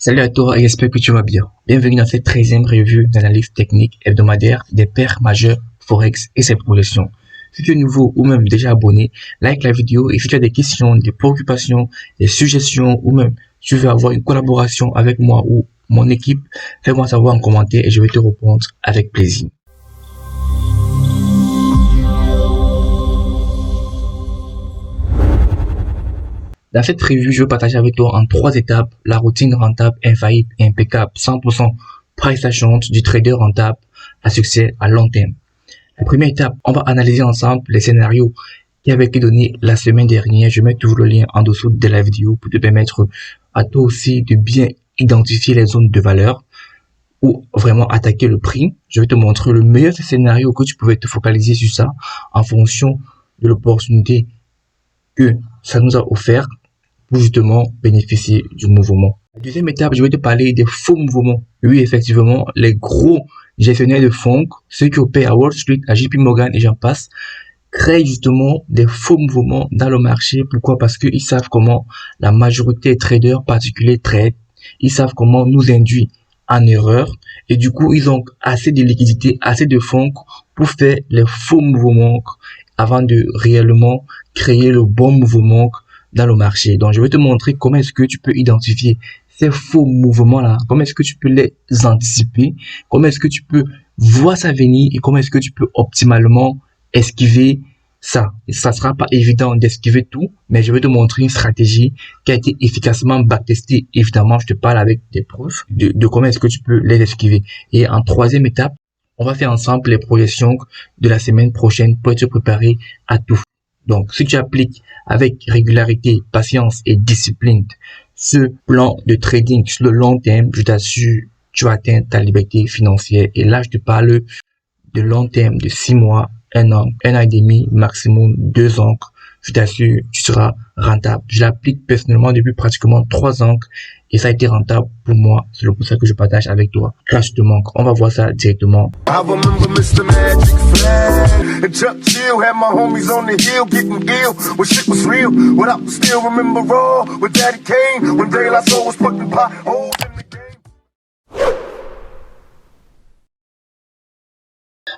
Salut à toi et j'espère que tu vas bien. Bienvenue dans cette 13e revue d'analyse technique hebdomadaire des paires majeures Forex et ses projections. Si tu es nouveau ou même déjà abonné, like la vidéo et si tu as des questions, des préoccupations, des suggestions ou même tu veux avoir une collaboration avec moi ou mon équipe, fais-moi savoir en commentaire et je vais te répondre avec plaisir. Dans cette revue, je vais partager avec toi en 3 étapes la routine rentable, infaillible et impeccable, 100% price action du trader rentable à succès à long terme. La première étape, on va analyser ensemble les scénarios qui avaient été donnés la semaine dernière. Je mets toujours le lien en dessous de la vidéo pour te permettre à toi aussi de bien identifier les zones de valeur ou vraiment attaquer le prix. Je vais te montrer le meilleur scénario que tu pouvais te focaliser sur ça en fonction de l'opportunité que ça nous a offert pour justement bénéficier du mouvement. La deuxième étape, je vais te parler des faux mouvements. Oui, effectivement, les gros gestionnaires de fonds, ceux qui opèrent à Wall Street, à JP Morgan et j'en passe, créent justement des faux mouvements dans le marché. Pourquoi? Parce qu'ils savent comment la majorité des traders particuliers traitent. Ils savent comment nous induire en erreur. Et du coup, ils ont assez de liquidités, assez de fonds pour faire les faux mouvements avant de réellement créer le bon mouvement dans le marché. Donc, je vais te montrer comment est-ce que tu peux identifier ces faux mouvements-là, comment est-ce que tu peux les anticiper, comment est-ce que tu peux voir ça venir et comment est-ce que tu peux optimalement esquiver ça. Et ça sera pas évident d'esquiver tout, mais je vais te montrer une stratégie qui a été efficacement backtestée. Évidemment, je te parle avec des preuves de comment est-ce que tu peux les esquiver. Et en troisième étape, on va faire ensemble les projections de la semaine prochaine pour être préparé à tout. Donc, si tu appliques avec régularité, patience et discipline ce plan de trading sur le long terme, je t'assure, tu atteins ta liberté financière. Et là, je te parle de long terme, de 6 mois, 1 an, 1 an et demi, maximum 2 ans. Je t'assure, tu seras rentable. Je l'applique personnellement depuis pratiquement 3 ans et ça a été rentable pour moi. C'est pour ça que je partage avec toi gratuitement. On va voir ça directement.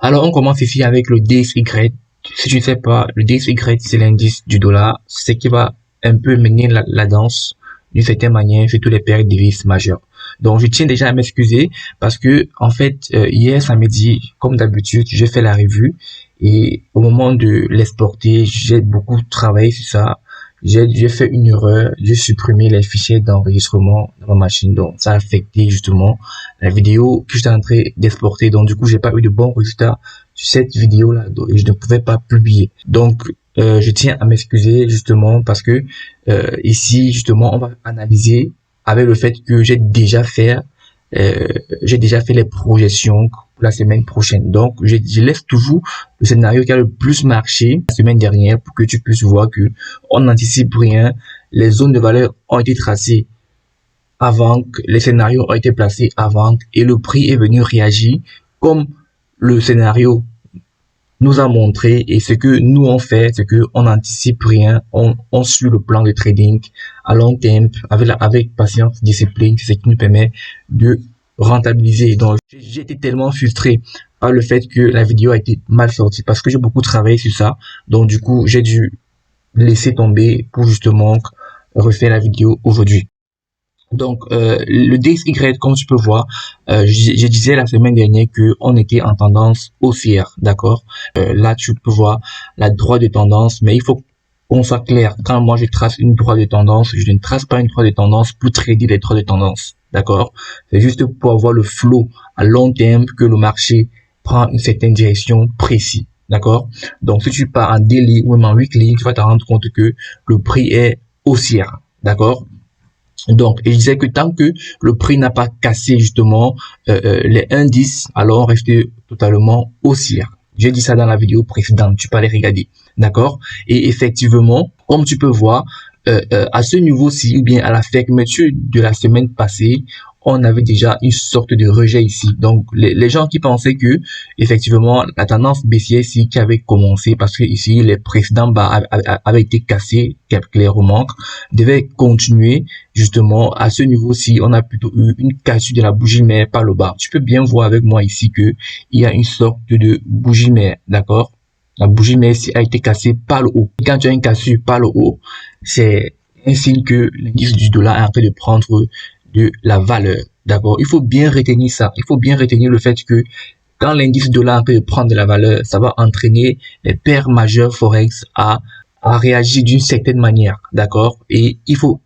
Alors, on commence ici avec le DXY. Si tu ne sais pas, le DXY, c'est l'indice du dollar. C'est ce qui va un peu mener la danse d'une certaine manière sur tous les paires de devises majeures. Donc, je tiens déjà à m'excuser parce que, en fait, hier samedi, comme d'habitude, j'ai fait la revue et au moment de l'exporter, j'ai beaucoup travaillé sur ça. J'ai fait une erreur, j'ai supprimé les fichiers d'enregistrement dans ma machine, donc ça a affecté justement la vidéo que j'étais en train d'exporter. Donc du coup, j'ai pas eu de bons résultats sur cette vidéo là et je ne pouvais pas publier. Donc je tiens à m'excuser justement parce que ici justement on va analyser avec le fait que j'ai déjà fait les projections pour la semaine prochaine. Donc, je laisse toujours le scénario qui a le plus marché la semaine dernière pour que tu puisses voir que on n'anticipe rien. Les zones de valeur ont été tracées avant, les scénarios ont été placés avant et le prix est venu réagir comme le scénario nous a montré. Et ce que nous on fait, c'est que on n'anticipe rien, on suit le plan de trading à long terme avec patience, discipline, c'est ce qui nous permet de rentabiliser. Donc j'ai été tellement frustré par le fait que la vidéo a été mal sortie parce que j'ai beaucoup travaillé sur ça. Donc du coup j'ai dû laisser tomber pour justement refaire la vidéo aujourd'hui. Donc, le DXY, comme tu peux voir, je disais la semaine dernière que on était en tendance haussière, d'accord? Là, tu peux voir la droite de tendance, mais il faut qu'on soit clair. Quand moi, je trace une droite de tendance, je ne trace pas une droite de tendance pour trader les droites de tendance, d'accord? C'est juste pour avoir le flow à long terme que le marché prend une certaine direction précise, d'accord? Donc, si tu pars en daily ou même en weekly, tu vas te rendre compte que le prix est haussière, d'accord? Donc, je disais que tant que le prix n'a pas cassé justement les indices, alors on reste totalement haussière. J'ai dit ça dans la vidéo précédente, tu peux aller regarder, d'accord? Et effectivement, comme tu peux voir, à ce niveau-ci, ou bien à la fermeture de la semaine passée, on avait déjà une sorte de rejet ici. Donc, les gens qui pensaient que, effectivement, la tendance baissière ici qui avait commencé, parce que ici, les précédents bas avaient été cassés, clairement, devaient continuer, justement, à ce niveau-ci. On a plutôt eu une cassure de la bougie mère par le bas. Tu peux bien voir avec moi ici que il y a une sorte de bougie mère, d'accord? La bougie mère ici a été cassée par le haut. Et quand tu as une cassure par le haut, c'est un signe que l'indice du dollar est en train de prendre de la valeur. D'accord? Il faut bien retenir ça. Il faut bien retenir le fait que quand l'indice dollar est en train de prendre de la valeur, ça va entraîner les paires majeures Forex à réagir d'une certaine manière. D'accord? Et il faut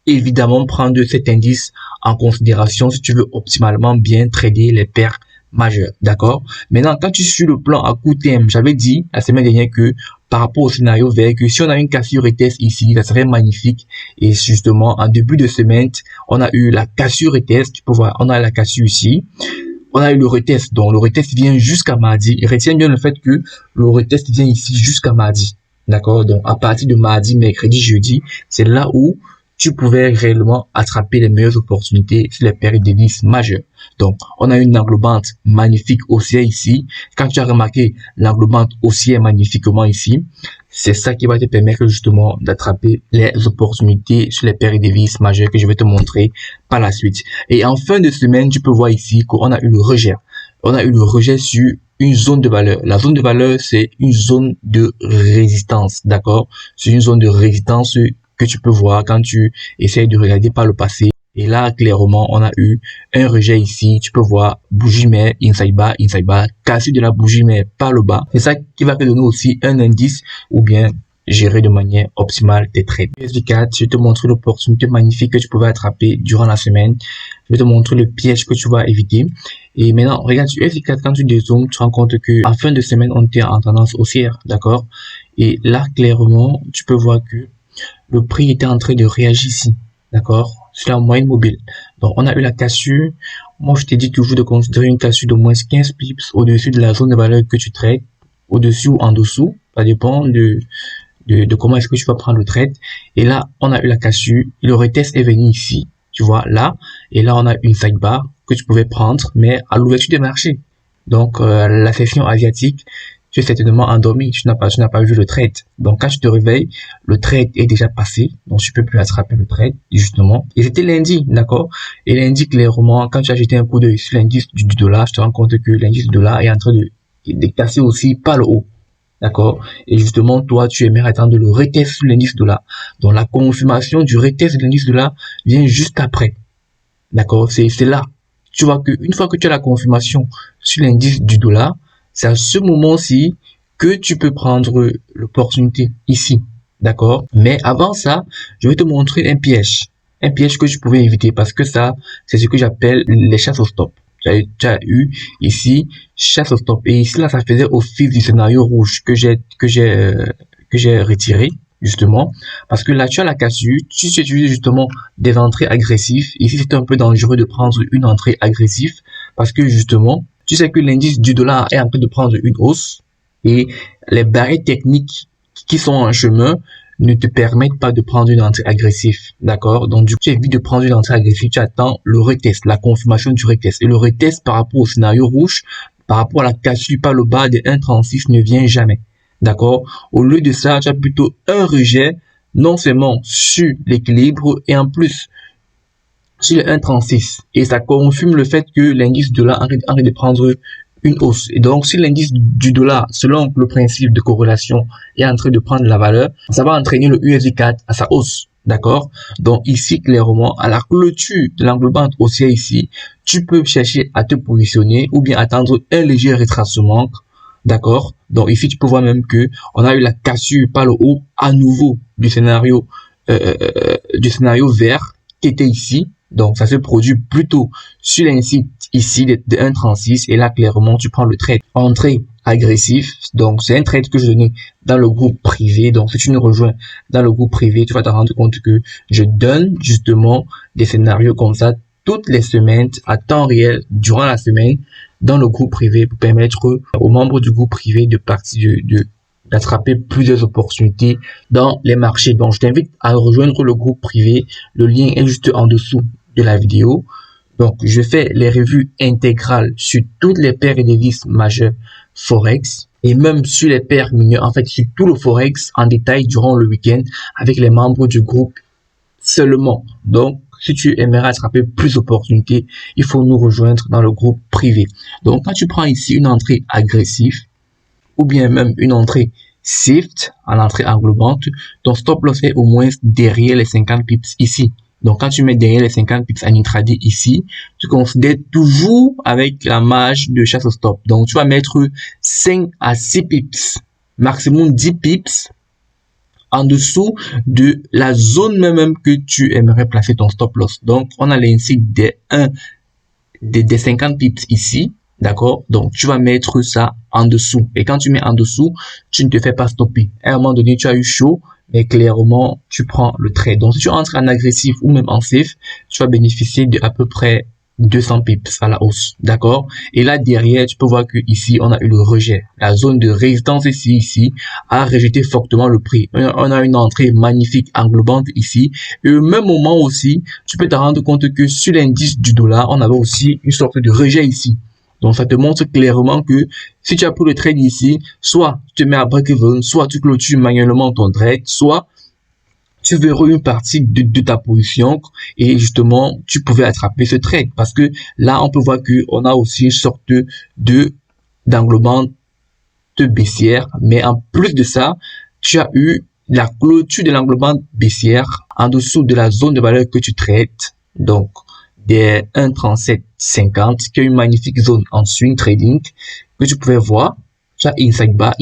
évidemment prendre cet indice en considération si tu veux optimalement bien trader les paires majeures. D'accord? Maintenant, quand tu suis le plan à court terme, j'avais dit la semaine dernière que par rapport au scénario vert, que si on a une cassure retest ici, ça serait magnifique. Et justement, en début de semaine, on a eu la cassure retest. Tu peux voir, on a la cassure ici. On a eu le retest. Donc, le retest vient jusqu'à mardi. Et retiens bien le fait que le retest vient ici jusqu'à mardi. D'accord? Donc, à partir de mardi, mercredi, jeudi, c'est là où tu pouvais réellement attraper les meilleures opportunités sur les périodes de vis majeures. Donc, on a une englobante magnifique haussière ici. Quand tu as remarqué l'englobante haussière magnifiquement ici, c'est ça qui va te permettre justement d'attraper les opportunités sur les périodes de vis majeures que je vais te montrer par la suite. Et en fin de semaine, tu peux voir ici qu'on a eu le rejet. On a eu le rejet sur une zone de valeur. La zone de valeur, c'est une zone de résistance, d'accord? C'est une zone de résistance que tu peux voir quand tu essayes de regarder par le passé. Et là, clairement, on a eu un rejet ici. Tu peux voir bougie mère, inside bar, cassure de la bougie mère par le bas. C'est ça qui va te donner aussi un indice ou bien gérer de manière optimale tes trades. USD4, je vais te montrer l'opportunité magnifique que tu pouvais attraper durant la semaine. Je vais te montrer le piège que tu vas éviter. Et maintenant, regarde sur USD4, quand tu dézoomes, tu te rends compte que en fin de semaine, on était en tendance haussière, d'accord? Et là, clairement, tu peux voir que le prix était en train de réagir ici, d'accord, sur la moyenne mobile. Donc, on a eu la cassure. Moi, je t'ai dit toujours de considérer une cassure de moins 15 pips au-dessus de la zone de valeur que tu trades, au-dessus ou en dessous. Ça dépend de comment est-ce que tu vas prendre le trade. Et là, on a eu la cassure. Le retest est venu ici, tu vois, là. Et là, on a une sidebar que tu pouvais prendre, mais à l'ouverture des marchés. Donc, la session asiatique, tu es certainement endormi, tu n'as pas vu le trade. Donc, quand tu te réveilles, le trade est déjà passé. Donc, tu peux plus attraper le trade, justement. Et c'était lundi, d'accord? Et lundi, clairement, quand tu as jeté un coup d'œil sur l'indice du dollar, je te rends compte que l'indice du dollar est en train de casser aussi par le haut. D'accord? Et justement, toi, tu aimerais attendre le retest sur l'indice dollar. Donc, la confirmation du retest de l'indice dollar vient juste après. D'accord? C'est là. Tu vois que une fois que tu as la confirmation sur l'indice du dollar, c'est à ce moment-ci que tu peux prendre l'opportunité ici. D'accord? Mais avant ça, je vais te montrer un piège. Un piège que tu pouvais éviter parce que ça, c'est ce que j'appelle les chasses au stop. Tu as eu ici chasse au stop. Et ici, là, ça faisait office du scénario rouge que j'ai retiré, justement. Parce que là, tu as la cassure. Tu utilises justement des entrées agressives. Ici, c'est un peu dangereux de prendre une entrée agressive parce que justement, tu sais que l'indice du dollar est en train de prendre une hausse et les barrières techniques qui sont en chemin ne te permettent pas de prendre une entrée agressive, d'accord? Donc, du coup, tu évites de prendre une entrée agressive, tu attends le retest, la confirmation du retest. Et le retest par rapport au scénario rouge, par rapport à la cassure par le bas de 1,36 ne vient jamais, d'accord? Au lieu de ça, tu as plutôt un rejet, non seulement sur l'équilibre et en plus, sur le 1,36 et ça confirme le fait que l'indice du dollar arrête de prendre une hausse. Et donc, si l'indice du dollar, selon le principe de corrélation, est en train de prendre la valeur, ça va entraîner le USD4 à sa hausse. D'accord? Donc, ici, clairement, à la clôture de l'englobante haussière ici, tu peux chercher à te positionner ou bien attendre un léger rétracement. D'accord? Donc, ici, tu peux voir même que on a eu la cassure par le haut à nouveau du scénario vert qui était ici. Donc, ça se produit plutôt sur l'indice ici de 1,36 et là, clairement, tu prends le trade entrée agressif. Donc, c'est un trade que je donnais dans le groupe privé. Donc, si tu nous rejoins dans le groupe privé, tu vas te rendre compte que je donne justement des scénarios comme ça toutes les semaines à temps réel durant la semaine dans le groupe privé pour permettre aux membres du groupe privé de partir d'attraper plusieurs opportunités dans les marchés. Donc, je t'invite à rejoindre le groupe privé. Le lien est juste en dessous de la vidéo. Donc, je fais les revues intégrales sur toutes les paires et devises majeures Forex et même sur les paires mineures, en fait, sur tout le Forex en détail durant le week-end avec les membres du groupe seulement. Donc, si tu aimerais attraper plus d'opportunités, il faut nous rejoindre dans le groupe privé. Donc, quand tu prends ici une entrée agressive ou bien même une entrée shift en entrée englobante, ton stop loss est au moins derrière les 50 pips ici. Donc, quand tu mets derrière les 50 pips en intraday ici, tu considères toujours avec la marge de chasse au stop. Donc, tu vas mettre 5 à 6 pips, maximum 10 pips en dessous de la zone même que tu aimerais placer ton stop loss. Donc, on a l'insigne des 50 pips ici. D'accord? Donc, tu vas mettre ça en dessous. Et quand tu mets en dessous, tu ne te fais pas stopper. À un moment donné, tu as eu chaud, mais clairement, tu prends le trade. Donc, si tu entres en agressif ou même en safe, tu vas bénéficier de à peu près 200 pips à la hausse. D'accord? Et là, derrière, tu peux voir que ici, on a eu le rejet. La zone de résistance ici, a rejeté fortement le prix. On a une entrée magnifique englobante ici. Et au même moment aussi, tu peux te rendre compte que sur l'indice du dollar, on avait aussi une sorte de rejet ici. Donc, ça te montre clairement que si tu as pris le trade ici, soit tu te mets à break-even, soit tu clôtures manuellement ton trade, soit tu verrouilles une partie de ta position et justement, tu pouvais attraper ce trade. Parce que là, on peut voir qu'on a aussi une sorte d'englobante baissière. Mais en plus de ça, tu as eu la clôture de l'englobante baissière en dessous de la zone de valeur que tu traites. Donc, des 1,3750, qui est une magnifique zone en swing trading que tu pouvais voir. Tu as inside bar,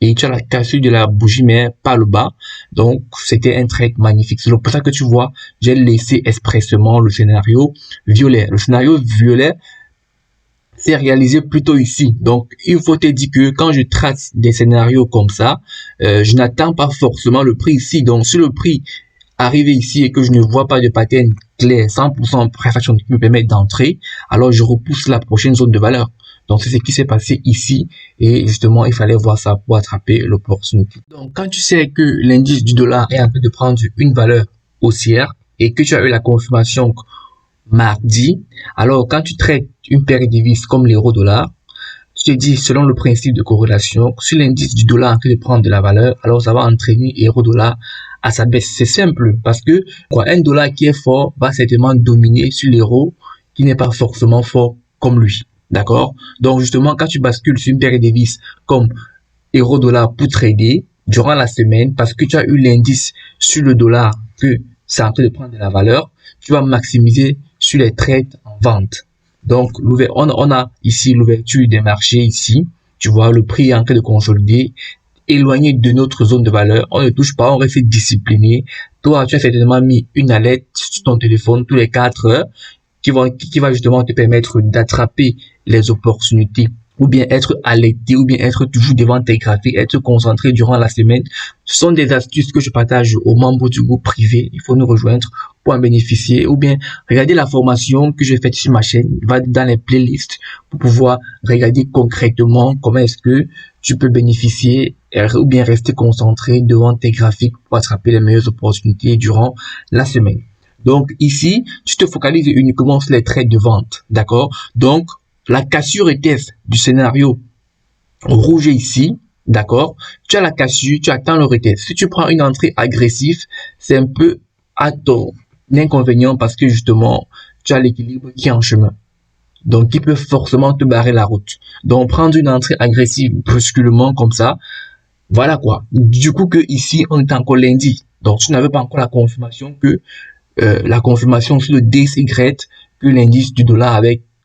et tu as la cassure de la bougie, mais pas le bas. Donc, c'était un trade magnifique. C'est pour ça que tu vois, j'ai laissé expressément le scénario violet. Le scénario violet s'est réalisé plutôt ici. Donc, il faut te dire que quand je trace des scénarios comme ça, je n'attends pas forcément le prix ici. Donc, si le prix arrivé ici et que je ne vois pas de pattern clair, 100% préfaction qui me permet d'entrer, alors je repousse la prochaine zone de valeur. Donc, c'est ce qui s'est passé ici et justement, il fallait voir ça pour attraper l'opportunité. Donc, quand tu sais que l'indice du dollar est en train de prendre une valeur haussière et que tu as eu la confirmation mardi, alors quand tu traites une paire de devises comme l'euro-dollar, tu te dis, selon le principe de corrélation, si l'indice du dollar est en train de prendre de la valeur, alors ça va entraîner euro-dollar à sa baisse. C'est simple parce que un dollar qui est fort va certainement dominer sur l'euro qui n'est pas forcément fort comme lui. D'accord? Donc justement, quand tu bascules sur une paire de devises comme euro-dollar pour trader durant la semaine, parce que tu as eu l'indice sur le dollar que c'est en train de prendre de la valeur, tu vas maximiser sur les trades en vente. Donc, on a ici l'ouverture des marchés ici. Tu vois, le prix est en train de consolider. Éloigné de notre zone de valeur, on ne touche pas, on reste discipliné. Toi, tu as certainement mis une alerte sur ton téléphone tous les 4 heures qui va justement te permettre d'attraper les opportunités ou bien être alerté, ou bien être toujours devant tes graphiques, être concentré durant la semaine. Ce sont des astuces que je partage aux membres du groupe privé. Il faut nous rejoindre pour en bénéficier, ou bien regarder la formation que j'ai faite sur ma chaîne, va dans les playlists pour pouvoir regarder concrètement comment est-ce que tu peux bénéficier ou bien rester concentré devant tes graphiques pour attraper les meilleures opportunités durant la semaine. Donc ici, tu te focalises uniquement sur les trades de vente, d'accord? Donc, la cassure ETF du scénario rouge ici, d'accord? Tu as la cassure, tu attends le retest. Si tu prends une entrée agressive, c'est un peu à ton inconvénient parce que justement, tu as l'équilibre qui est en chemin. Donc, il peut forcément te barrer la route. Donc, prendre une entrée agressive brusquement comme ça, voilà quoi. Du coup que ici, on est encore lundi. Donc, tu n'avais pas encore la confirmation que la confirmation sur le DXY que l'indice du dollar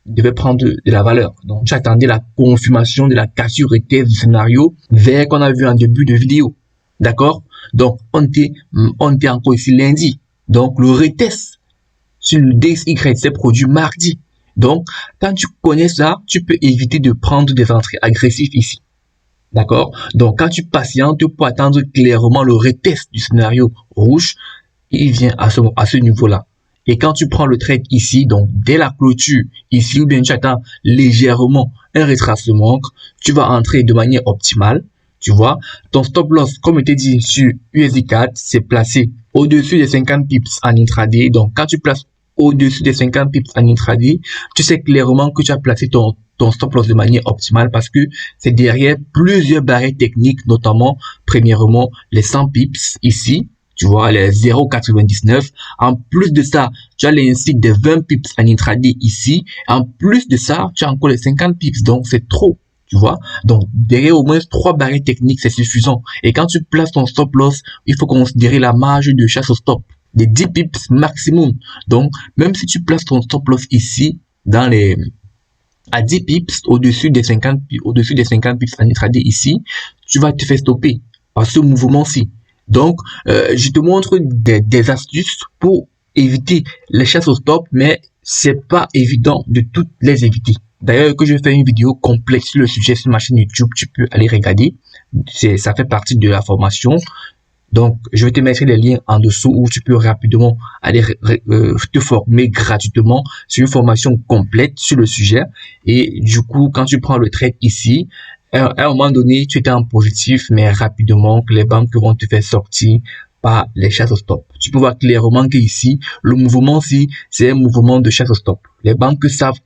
devait prendre de la valeur. Donc, tu attendais la confirmation de la cassure ETF du scénario vers qu'on a vu en début de vidéo. D'accord? Donc, on était encore ici lundi. Donc, le retest sur le DXY s'est produit mardi. Donc, quand tu connais ça, tu peux éviter de prendre des entrées agressives ici. D'accord? Donc, quand tu patientes pour attendre clairement le retest du scénario rouge, il vient à ce niveau-là. Et quand tu prends le trade ici, donc dès la clôture ici, ou bien tu attends légèrement un retracement, tu vas entrer de manière optimale. Tu vois, ton stop loss, comme je t'ai dit sur USD4, c'est placé au-dessus des 50 pips en intraday. Donc, quand tu places au-dessus des 50 pips en intraday, tu sais clairement que tu as placé ton stop loss de manière optimale parce que c'est derrière plusieurs barrières techniques, notamment, premièrement, les 100 pips ici, tu vois, les 0,99. En plus de ça, tu as l'indice des 20 pips en intraday ici. En plus de ça, tu as encore les 50 pips, donc c'est trop. Tu vois, donc derrière au moins 3 barrières techniques, c'est suffisant. Et quand tu places ton stop loss, il faut considérer la marge de chasse au stop des 10 pips maximum. Donc, même si tu places ton stop loss ici, à 10 pips, au-dessus des 50 pips en intraday ici, tu vas te faire stopper par ce mouvement-ci. Donc, je te montre des astuces pour éviter les chasses au stop, mais c'est pas évident de toutes les éviter. D'ailleurs, que je fais une vidéo complète sur le sujet sur ma chaîne YouTube, tu peux aller regarder. Ça fait partie de la formation. Donc, je vais te mettre les liens en dessous où tu peux rapidement aller te former gratuitement sur une formation complète sur le sujet. Et du coup, quand tu prends le trade ici, à un moment donné, tu étais en positif, mais rapidement, les banques vont te faire sortir par les chasses au stop. Tu peux voir clairement qu'ici, le mouvement-ci, c'est un mouvement de chasse au stop. Les banques savent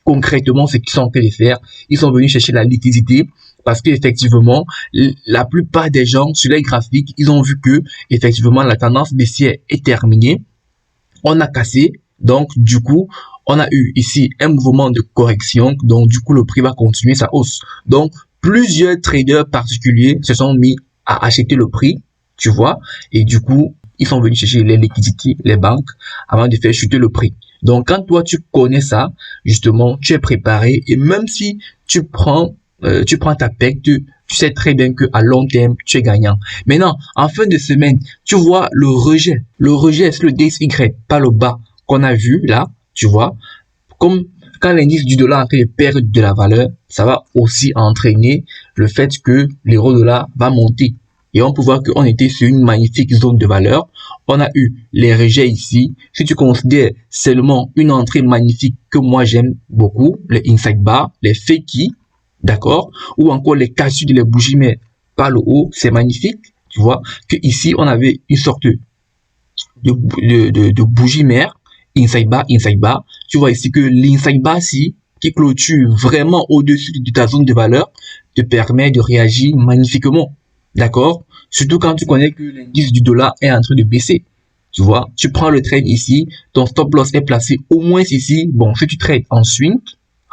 concrètement ce qu'ils sont en train de faire. Ils sont venus chercher la liquidité parce qu'effectivement, la plupart des gens sur les graphiques, ils ont vu que effectivement la tendance baissière est terminée. On a cassé, donc du coup, on a eu ici un mouvement de correction, donc du coup le prix va continuer sa hausse. Donc plusieurs traders particuliers se sont mis à acheter le prix, tu vois, et du coup ils sont venus chercher les liquidités, les banques, avant de faire chuter le prix. Donc, quand toi, tu connais ça, justement, tu es préparé et même si tu prends ta perte, tu sais très bien que à long terme, tu es gagnant. Maintenant, en fin de semaine, tu vois le rejet. Le rejet, c'est le DXY, pas le bas qu'on a vu là, tu vois. Comme quand l'indice du dollar est en train de perdre de la valeur, ça va aussi entraîner le fait que l'euro-dollar va monter. Et on peut voir qu'on était sur une magnifique zone de valeur. On a eu les rejets ici. Si tu considères seulement une entrée magnifique que moi j'aime beaucoup, les inside bar, les fakies, d'accord, ou encore les cassures de les bougies mais par le haut, c'est magnifique. Tu vois que ici on avait une sorte de bougie mère, inside bar. Tu vois ici que l'inside bar ici, qui clôture vraiment au-dessus de ta zone de valeur, te permet de réagir magnifiquement. D'accord? Surtout quand tu connais que l'indice du dollar est en train de baisser. Tu vois, tu prends le trade ici, ton stop loss est placé au moins ici. Bon, si tu trades en swing,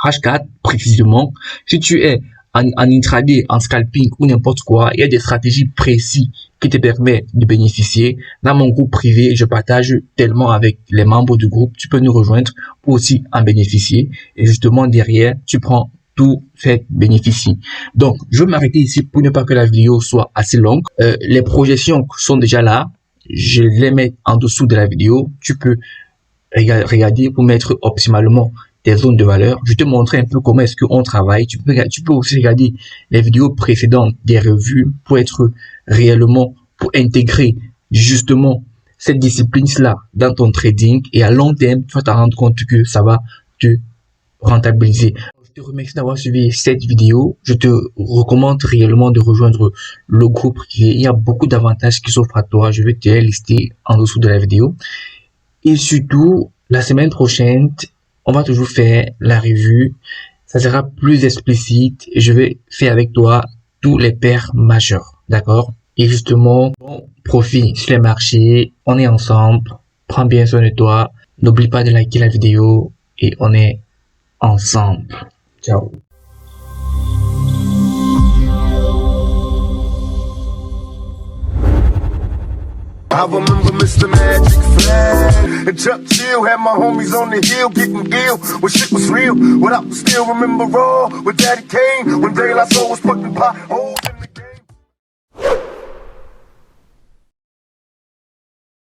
H4 précisément, si tu es en intraday, en scalping ou n'importe quoi, il y a des stratégies précises qui te permettent de bénéficier. Dans mon groupe privé, je partage tellement avec les membres du groupe. Tu peux nous rejoindre pour aussi en bénéficier. Et justement, derrière, tu prends tout fait bénéficie. Donc, je vais m'arrêter ici pour ne pas que la vidéo soit assez longue. Les projections sont déjà là. Je les mets en dessous de la vidéo. Tu peux regarder pour mettre optimalement tes zones de valeur. Je vais te montrer un peu comment est-ce qu'on travaille. Tu peux aussi regarder les vidéos précédentes des revues pour être réellement, pour intégrer justement cette discipline-là dans ton trading. Et à long terme, tu vas te rendre compte que ça va te rentabiliser. Je te remercie d'avoir suivi cette vidéo. Je te recommande réellement de rejoindre le groupe privé. Il y a beaucoup d'avantages qui s'offrent à toi. Je vais te les lister en dessous de la vidéo. Et surtout, la semaine prochaine, on va toujours faire la revue. Ça sera plus explicite. Je vais faire avec toi tous les paires majeures. D'accord? Et justement, bon profit sur les marchés. On est ensemble. Prends bien soin de toi. N'oublie pas de liker la vidéo. Et on est ensemble. Ciao. I remember Mr. Magic Flag and Chuck Chill had my homies on the hill getting ill when shit was real. What I still remember raw with Daddy Kane when De La Soul was putting pot.